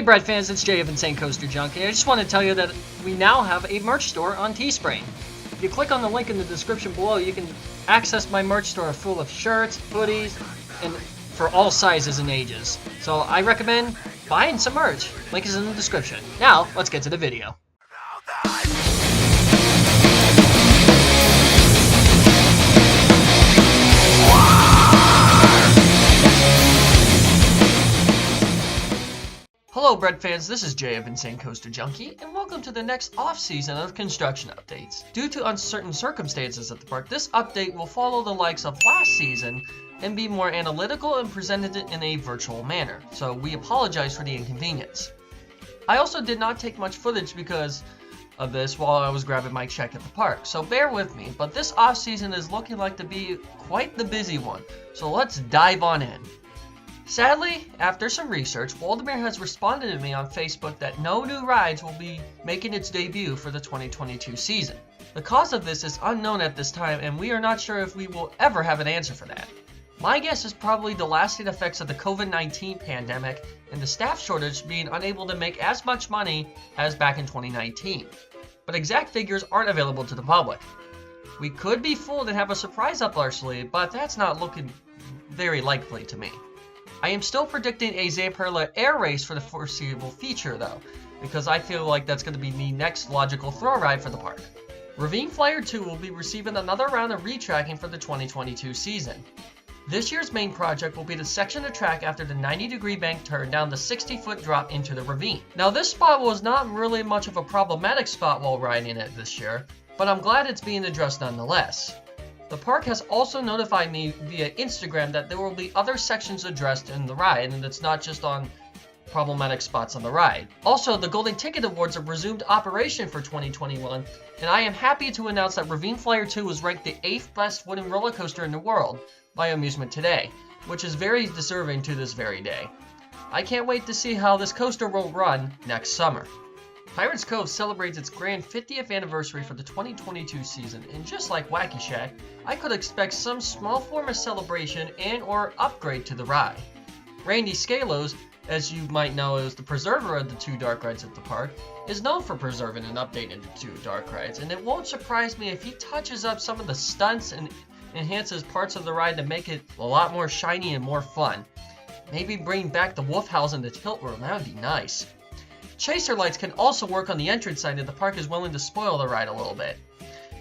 Hey Bread fans, it's Jay of Insane Coaster Junkie. I just want to tell you that we now have a merch store on Teespring. If you click on the link in the description below, you can access my merch store full of shirts, hoodies, and for all sizes and ages. So I recommend buying some merch. Link is in the description. Now, let's get to the video. Hello Bread fans, this is Jay of Insane Coaster Junkie, and welcome to the next off-season of construction updates. Due to uncertain circumstances at the park, this update will follow the likes of last season and be more analytical and presented in a virtual manner, so we apologize for the inconvenience. I also did not take much footage because of this while I was grabbing my check at the park, so bear with me, but this off-season is looking like to be quite the busy one, so let's dive on in. Sadly, after some research, Waldameer has responded to me on Facebook that no new rides will be making its debut for the 2022 season. The cause of this is unknown at this time, and we are not sure if we will ever have an answer for that. My guess is probably the lasting effects of the COVID-19 pandemic and the staff shortage being unable to make as much money as back in 2019. But exact figures aren't available to the public. We could be fooled and have a surprise up our sleeve, but that's not looking very likely to me. I am still predicting a Zamperla air race for the foreseeable future though, because I feel like that's going to be the next logical thrill ride for the park. Ravine Flyer 2 will be receiving another round of retracking for the 2022 season. This year's main project will be to section the track after the 90-degree bank turn down the 60-foot drop into the ravine. Now this spot was not really much of a problematic spot while riding it this year, but I'm glad it's being addressed nonetheless. The park has also notified me via Instagram that there will be other sections addressed in the ride, and it's not just on problematic spots on the ride. Also, the Golden Ticket Awards have resumed operation for 2021, and I am happy to announce that Ravine Flyer 2 was ranked the 8th best wooden roller coaster in the world by Amusement Today, which is very deserving to this very day. I can't wait to see how this coaster will run next summer. Pirates Cove celebrates its grand 50th anniversary for the 2022 season, and just like Wacky Shack, I could expect some small form of celebration and or upgrade to the ride. Randy Scalos, as you might know is the preserver of the two dark rides at the park, is known for preserving and updating the two dark rides, and it won't surprise me if he touches up some of the stunts and enhances parts of the ride to make it a lot more shiny and more fun. Maybe bring back the wolf house and the tilt room, that would be nice. Chaser lights can also work on the entrance side if the park is willing to spoil the ride a little bit.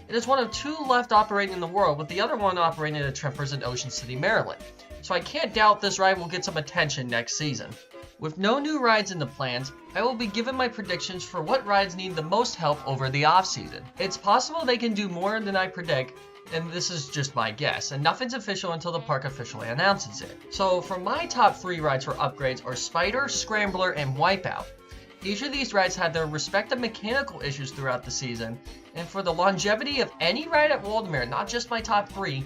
It is one of two left operating in the world, with the other one operating at Trempers in Ocean City, Maryland. So I can't doubt this ride will get some attention next season. With no new rides in the plans, I will be giving my predictions for what rides need the most help over the off-season. It's possible they can do more than I predict, and this is just my guess, and nothing's official until the park officially announces it. So for my top 3 rides for upgrades are Spider, Scrambler, and Wipeout. Each of these rides had their respective mechanical issues throughout the season, and for the longevity of any ride at Waldameer, not just my top 3,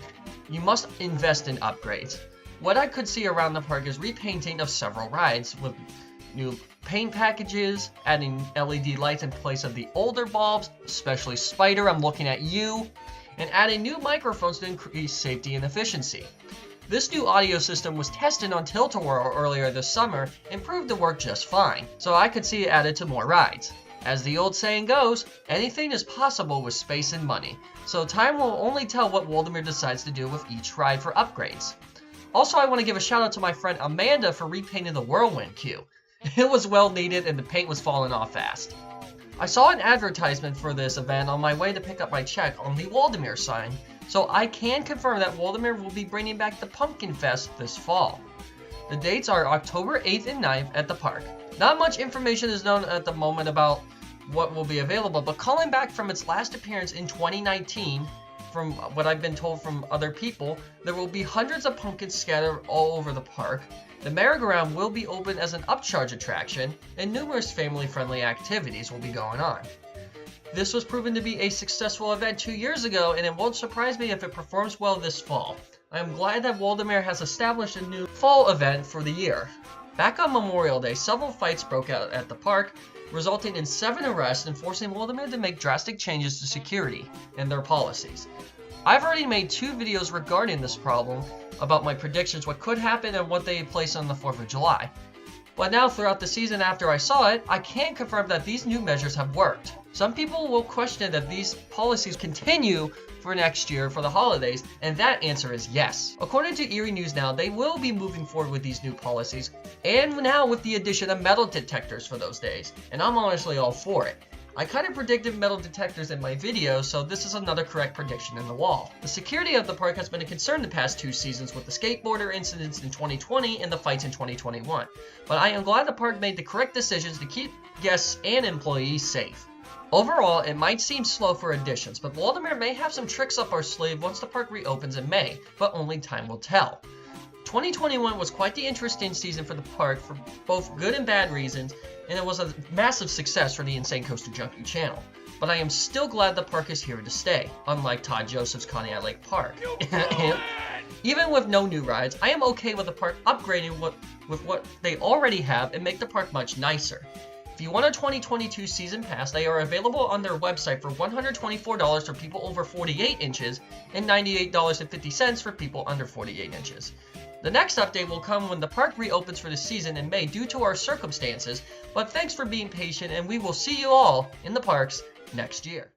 you must invest in upgrades. What I could see around the park is repainting of several rides, with new paint packages, adding LED lights in place of the older bulbs, especially Spider, I'm looking at you, and adding new microphones to increase safety and efficiency. This new audio system was tested on Tilt-A-Whirl earlier this summer and proved to work just fine, so I could see it added to more rides. As the old saying goes, anything is possible with space and money, so time will only tell what Waldameer decides to do with each ride for upgrades. Also, I want to give a shout out to my friend Amanda for repainting the Whirlwind queue. It was well needed and the paint was falling off fast. I saw an advertisement for this event on my way to pick up my check on the Waldameer sign, so I can confirm that Waldameer will be bringing back the Pumpkin Fest this fall. The dates are October 8th and 9th at the park. Not much information is known at the moment about what will be available, but calling back from its last appearance in 2019, from what I've been told from other people, there will be hundreds of pumpkins scattered all over the park. The merry-go-round will be open as an upcharge attraction, and numerous family-friendly activities will be going on. This was proven to be a successful event 2 years ago, and it won't surprise me if it performs well this fall. I am glad that Waldameer has established a new fall event for the year. Back on Memorial Day, several fights broke out at the park, resulting in 7 arrests and forcing Waldameer to make drastic changes to security and their policies. I've already made 2 videos regarding this problem, about my predictions, what could happen, and what they place on the 4th of July. But now throughout the season after I saw it, I can confirm that these new measures have worked. Some people will question that these policies continue for next year for the holidays, and that answer is yes. According to Erie News Now, they will be moving forward with these new policies, and now with the addition of metal detectors for those days, and I'm honestly all for it. I kind of predicted metal detectors in my video, so this is another correct prediction in the wall. The security of the park has been a concern the past 2 seasons with the skateboarder incidents in 2020 and the fights in 2021, but I am glad the park made the correct decisions to keep guests and employees safe. Overall, it might seem slow for additions, but Waldameer may have some tricks up our sleeve once the park reopens in May, but only time will tell. 2021 was quite the interesting season for the park for both good and bad reasons, and it was a massive success for the Insane Coaster Junkie channel. But I am still glad the park is here to stay, unlike Todd Joseph's Coney Island Park. Even with no new rides, I am okay with the park upgrading with what they already have and make the park much nicer. If you want a 2022 season pass, they are available on their website for $124 for people over 48 inches and $98.50 for people under 48 inches. The next update will come when the park reopens for the season in May due to our circumstances, but thanks for being patient and we will see you all in the parks next year.